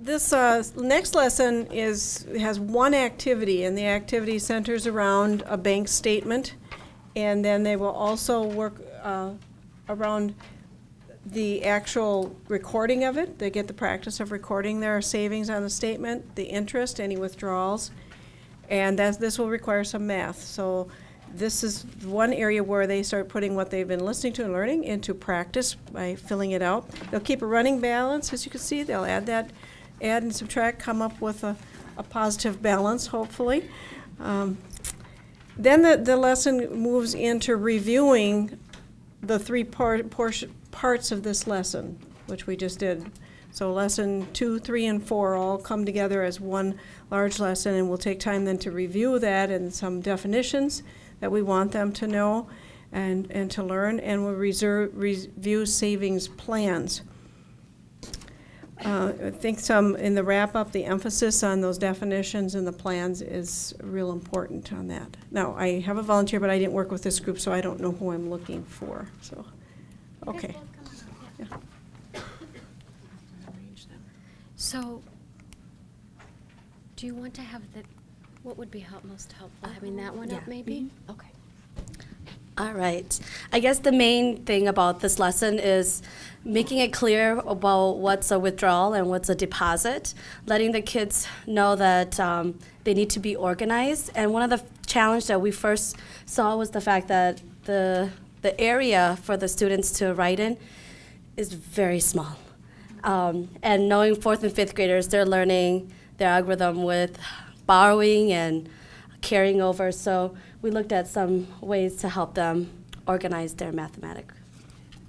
This next lesson has one activity, and the activity centers around a bank statement, and then they will also work around the actual recording of it. They get the practice of recording their savings on the statement, the interest, any withdrawals, and this will require some math. So this is one area where they start putting what they've been listening to and learning into practice by filling it out. They'll keep a running balance, as you can see. They'll add and subtract, come up with a positive balance, hopefully. Then the lesson moves into reviewing the three parts of this lesson, which we just did. So lesson 2, 3, and 4 all come together as one large lesson, and we'll take time then to review that and some definitions that we want them to know and to learn, and we'll review savings plans. I think in the wrap-up, the emphasis on those definitions and the plans is real important on that. Now, I have a volunteer, but I didn't work with this group, so I don't know who I'm looking for. So, okay. Yeah. So, do you want to have what would be most helpful? Having that one up, maybe? Mm-hmm. Okay. All right. I guess the main thing about this lesson is making it clear about what's a withdrawal and what's a deposit, letting the kids know that they need to be organized. And one of the challenges that we first saw was the fact that the area for the students to write in is very small. And knowing 4th and 5th graders, they're learning their algorithm with borrowing and carrying over. So we looked at some ways to help them organize their mathematics.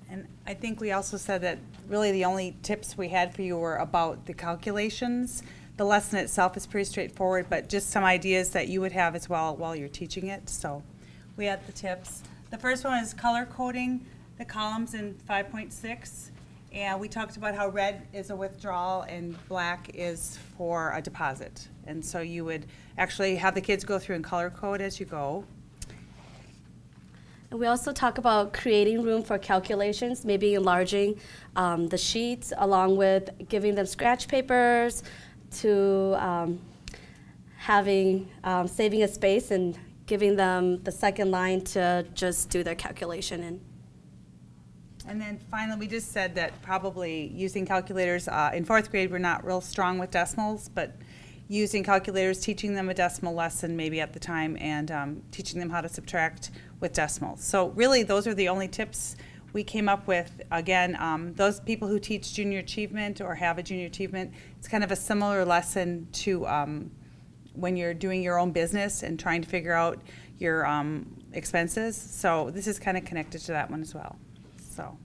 And I think we also said that really the only tips we had for you were about the calculations. The lesson itself is pretty straightforward, but just some ideas that you would have as well while you're teaching it. So we had the tips. The first one is color coding the columns in 5.6. And we talked about how red is a withdrawal and black is for a deposit. And so you would actually have the kids go through and color code as you go. And we also talk about creating room for calculations, maybe enlarging the sheets, along with giving them scratch papers, to saving a space and giving them the second line to just do their calculation in. And then finally, we just said that probably using calculators in 4th grade, we're not real strong with decimals, but using calculators, teaching them a decimal lesson maybe at the time, and teaching them how to subtract with decimals. So really, those are the only tips we came up with. Again, those people who teach junior achievement or have a junior achievement, it's kind of a similar lesson to when you're doing your own business and trying to figure out your expenses. So this is kind of connected to that one as well. So.